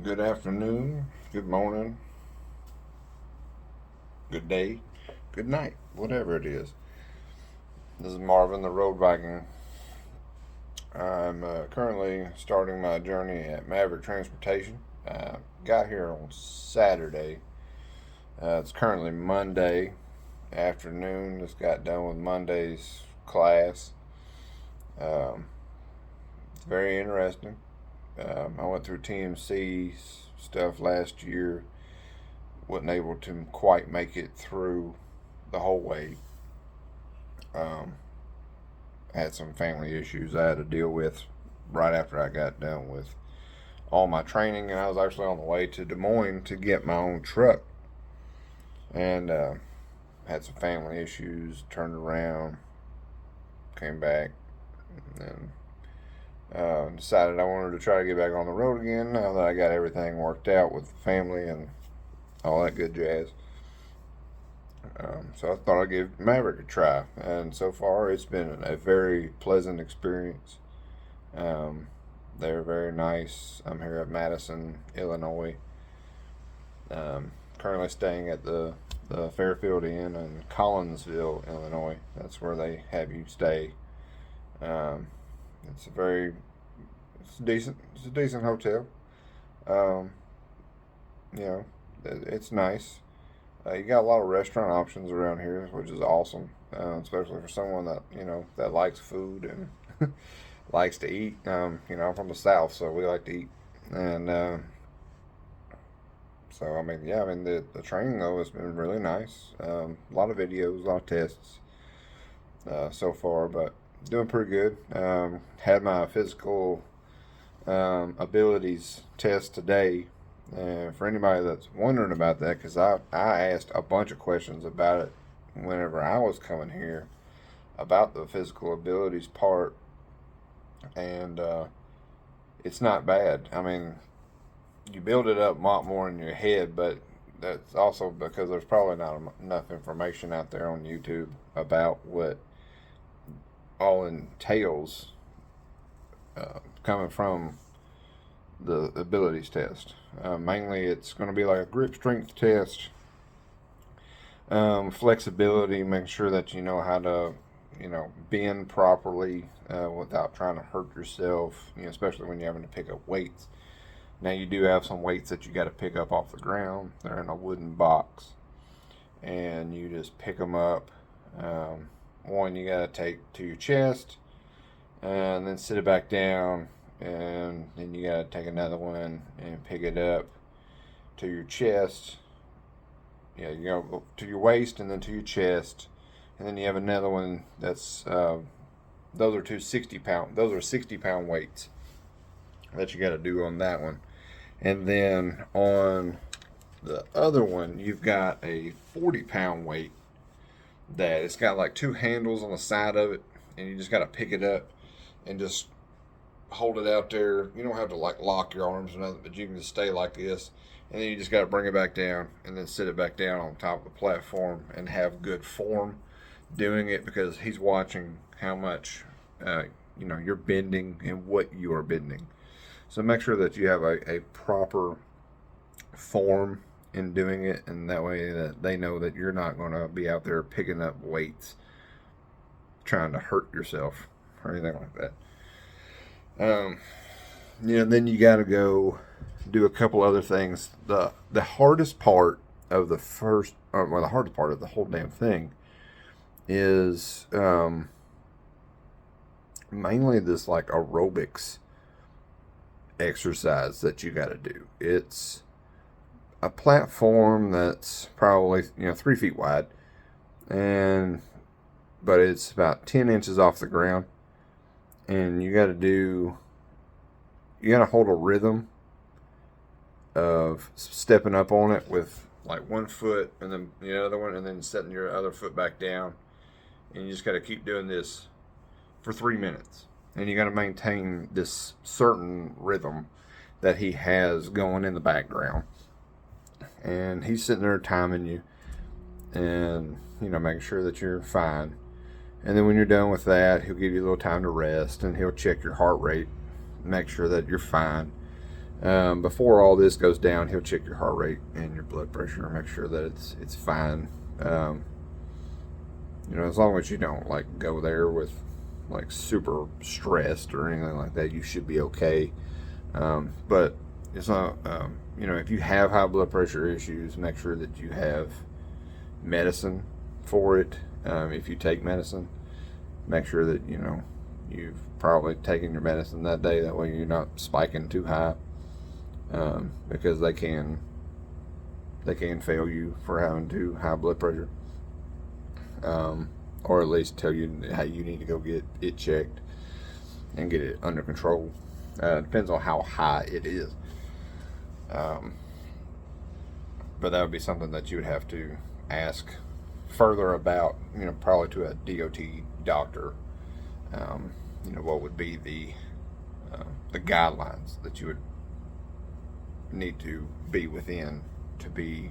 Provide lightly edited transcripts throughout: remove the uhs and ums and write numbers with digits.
Good afternoon, good morning, good day, good night, whatever it is. This is Marvin, the Road Viking. I'm currently starting my journey at Maverick Transportation. Got here on Saturday. It's currently Monday afternoon. Just got done with Monday's class. Um, it's very interesting. I went through TMC stuff last year. Wasn't able to quite make it through the whole way. Um, had some family issues I had to deal with right after I got done with all my training, and I was actually on the way to Des Moines to get my own truck, and had some family issues. Turned around, came back, and decided I wanted to try to get back on the road again now that I got everything worked out with family and all that good jazz. So I thought I'd give Maverick a try, and so far it's been a very pleasant experience. Um, they're very nice. I'm here at Madison, Illinois. Currently staying at the Fairfield Inn in Collinsville, Illinois. That's where they have you stay. Um, it's a very it's a decent hotel. Um, you know, it's nice. You got a lot of restaurant options around here, which is awesome, especially for someone that that likes food and likes to eat. I'm from the South, so we like to eat, and so the training though has been really nice. A lot of videos, a lot of tests so far, but doing pretty good. Had my physical abilities test today. For anybody that's wondering about that, because I asked a bunch of questions about it whenever I was coming here about the physical abilities part, and it's not bad. I mean, you build it up a lot more in your head, but that's also because there's probably not enough information out there on YouTube about what all entails coming from the abilities test. Mainly, it's going to be like a grip strength test, flexibility, making sure that you know how to, bend properly without trying to hurt yourself. Especially when you're having to pick up weights. Now you do have some weights that you got to pick up off the ground. They're in a wooden box, and you just pick them up. One you got to take to your chest, and then sit it back down, and then you gotta take another one and pick it up to your chest. Yeah, you go to your waist and then to your chest, and then you have another one that's those are 60 pound. Those are 60 pound weights that you got to do on that one, and then on the other one you've got a 40 pound weight that it's got like two handles on the side of it, and you just got to pick it up and just hold it out there. You don't have to like lock your arms or nothing, but you can just stay like this, and then you just got to bring it back down and then sit it back down on top of the platform and have good form doing it, because he's watching how much you're bending and what you are bending. So make sure that you have a proper form in doing it, and that way that they know that you're not going to be out there picking up weights trying to hurt yourself or anything like that. Then you got to go do a couple other things. The hardest part of the hardest part of the whole damn thing is mainly this like aerobics exercise that you got to do. It's a platform that's probably 3 feet wide, but it's about 10 inches off the ground, and you got to hold a rhythm of stepping up on it with like one foot and then the other one, and then setting your other foot back down, and you just got to keep doing this for 3 minutes, and you got to maintain this certain rhythm that he has going in the background, and he's sitting there timing you and making sure that you're fine. And then when you're done with that, he'll give you a little time to rest, and he'll check your heart rate, make sure that you're fine. Before all this goes down, he'll check your heart rate and your blood pressure and make sure that it's fine. As long as you don't like go there with like super stressed or anything like that, you should be okay. But it's not, if you have high blood pressure issues, make sure that you have medicine for it. If you take medicine, make sure that you've probably taken your medicine that day. That way you're not spiking too high, because they can fail you for having too high blood pressure, or at least tell you how you need to go get it checked and get it under control. Depends on how high it is. But that would be something that you would have to ask further about, probably to a DOT doctor. What would be the guidelines that you would need to be within to be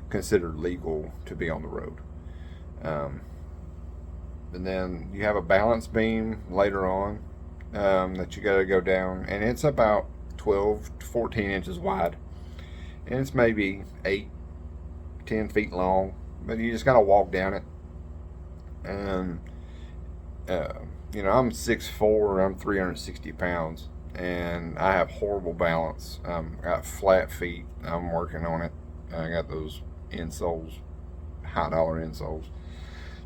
considered legal to be on the road. And then you have a balance beam later on that you got to go down, and it's about 12 to 14 inches wide, and it's maybe 8-10 feet long, but you just got to walk down it. And I'm 6'4", I'm 360 pounds, and I have horrible balance. I got flat feet. I'm working on it. I got those insoles, high dollar insoles,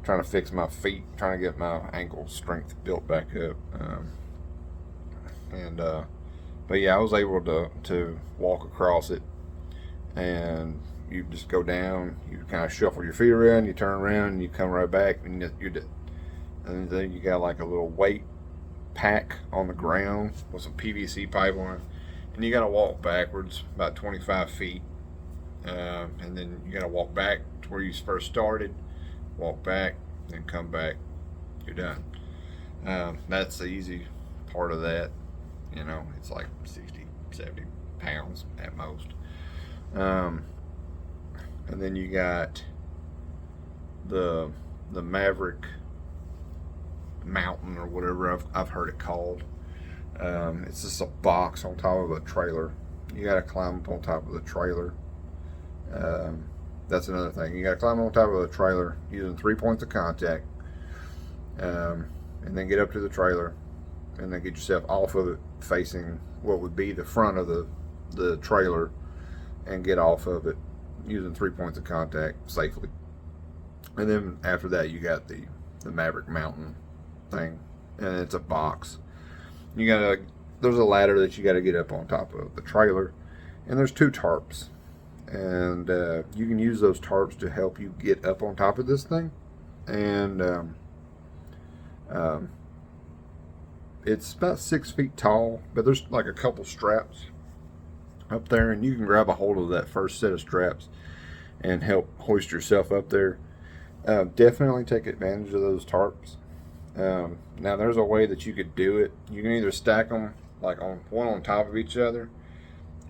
trying to fix my feet, trying to get my ankle strength built back up. But yeah, I was able to walk across it, and you just go down, you kind of shuffle your feet around, you turn around, and you come right back, and and then you got like a little weight pack on the ground with some PVC pipe on it, and you got to walk backwards about 25 feet, and then you got to walk back to where you first started, walk back, then come back, you're done. That's the easy part of that. It's like 60, 70 pounds at most. And then you got the Maverick Mountain, or whatever I've heard it called. It's just a box on top of a trailer. You got to climb up on top of the trailer. That's another thing. You got to climb on top of the trailer using 3 points of contact, and then get up to the trailer, and then get yourself off of it facing what would be the front of the trailer, and get off of it using 3 points of contact safely. And then after that, you got the Maverick Mountain thing, and it's a box. There's a ladder that you got to get up on top of the trailer, and there's 2 tarps, and you can use those tarps to help you get up on top of this thing. And it's about 6 feet tall, but there's like a couple straps up there, and you can grab a hold of that first set of straps and help hoist yourself up there. Definitely take advantage of those tarps. Now there's a way that you could do it. You can either stack them like one on top of each other,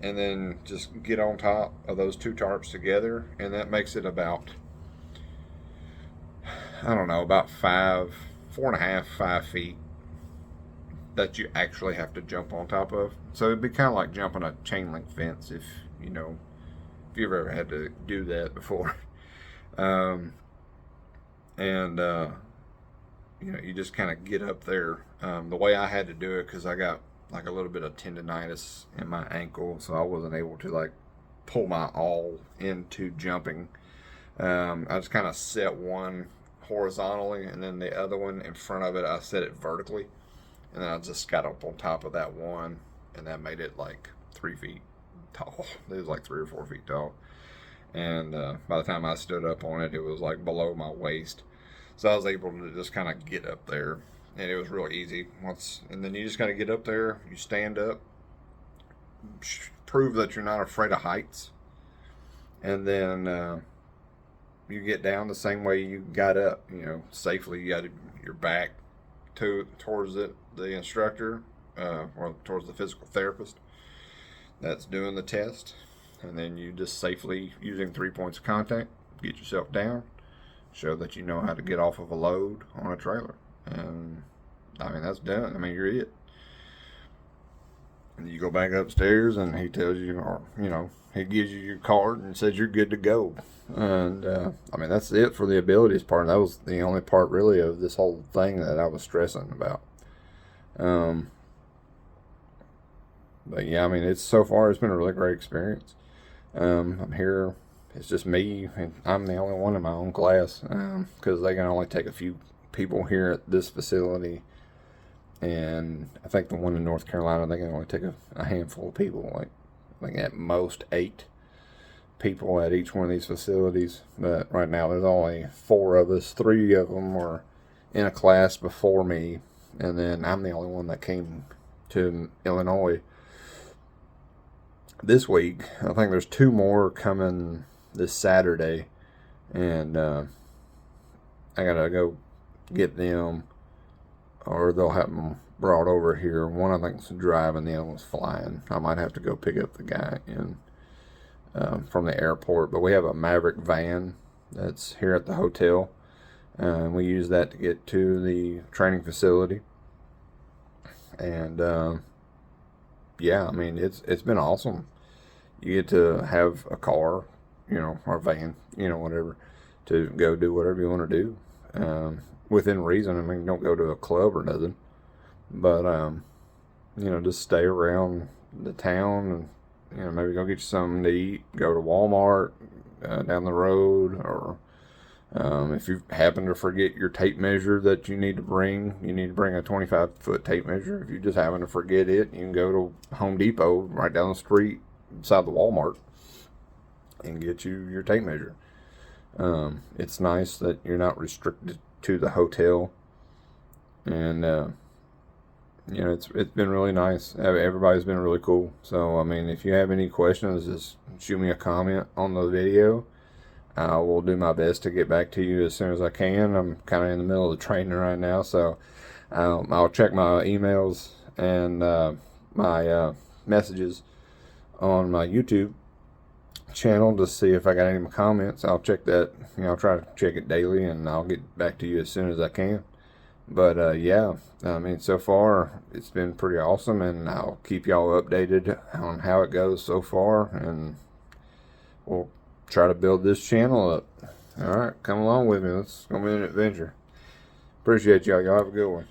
and then just get on top of those 2 tarps together, and that makes it about, I don't know, about 4.5, 5 feet that you actually have to jump on top of. So it'd be kind of like jumping a chain link fence if you've ever had to do that before. You just kind of get up there. The way I had to do it, because I got like a little bit of tendonitis in my ankle, so I wasn't able to like pull my all into jumping. I just kind of set one horizontally, and then the other one in front of it, I set it vertically, and then I just got up on top of that one, and that made it like 3 feet tall. It was like 3 or 4 feet tall, and by the time I stood up on it, it was like below my waist. So I was able to just kind of get up there, and it was real easy. And then you just got to get up there, you stand up, prove that you're not afraid of heights, and then you get down the same way you got up, safely. You got your back towards the instructor, or towards the physical therapist that's doing the test, and then you just safely, using 3 points of contact, get yourself down, show that you know how to get off of a load on a trailer, and that's done. You're it. You go back upstairs and he tells you, or he gives you your card and says you're good to go. And I mean, that's it for the abilities part. That was the only part really of this whole thing that I was stressing about. Um, but yeah, I mean, so far it's been a really great experience. I'm here. It's just me, and I'm the only one in my own class because they can only take a few people here at this facility, and I think the one in North Carolina they can only take a handful of people, like at most 8 people at each one of these facilities. But right now there's only 4 of us. 3 of them were in a class before me, and then I'm the only one that came to Illinois this week. I think there's 2 more coming this Saturday, and I gotta go get them, or they'll have them brought over here. One I think's driving, the other one's flying. I might have to go pick up the guy from the airport, but we have a Maverick van that's here at the hotel, and we use that to get to the training facility. And yeah, I mean, it's been awesome. You get to have a car, or a van, whatever, to go do whatever you want to do, within reason. I mean, don't go to a club or nothing, but just stay around the town, and maybe go get you something to eat. Go to Walmart down the road, or if you happen to forget your tape measure that you need to bring a 25-foot tape measure. If you just happen to forget it, you can go to Home Depot right down the street beside the Walmart and get you your tape measure. It's nice that you're not restricted to the hotel, and it's been really nice. Everybody's been really cool. So I mean, if you have any questions, just shoot me a comment on the video. I will do my best to get back to you as soon as I can. I'm kind of in the middle of the training right now, so I'll check my emails and my messages on my YouTube channel to see if I got any comments. I'll check that. I'll try to check it daily, and I'll get back to you as soon as I can. But yeah, I mean, so far it's been pretty awesome, and I'll keep y'all updated on how it goes so far, and we'll try to build this channel up. All right, come along with me. It's gonna be an adventure. Appreciate y'all. Y'all have a good one.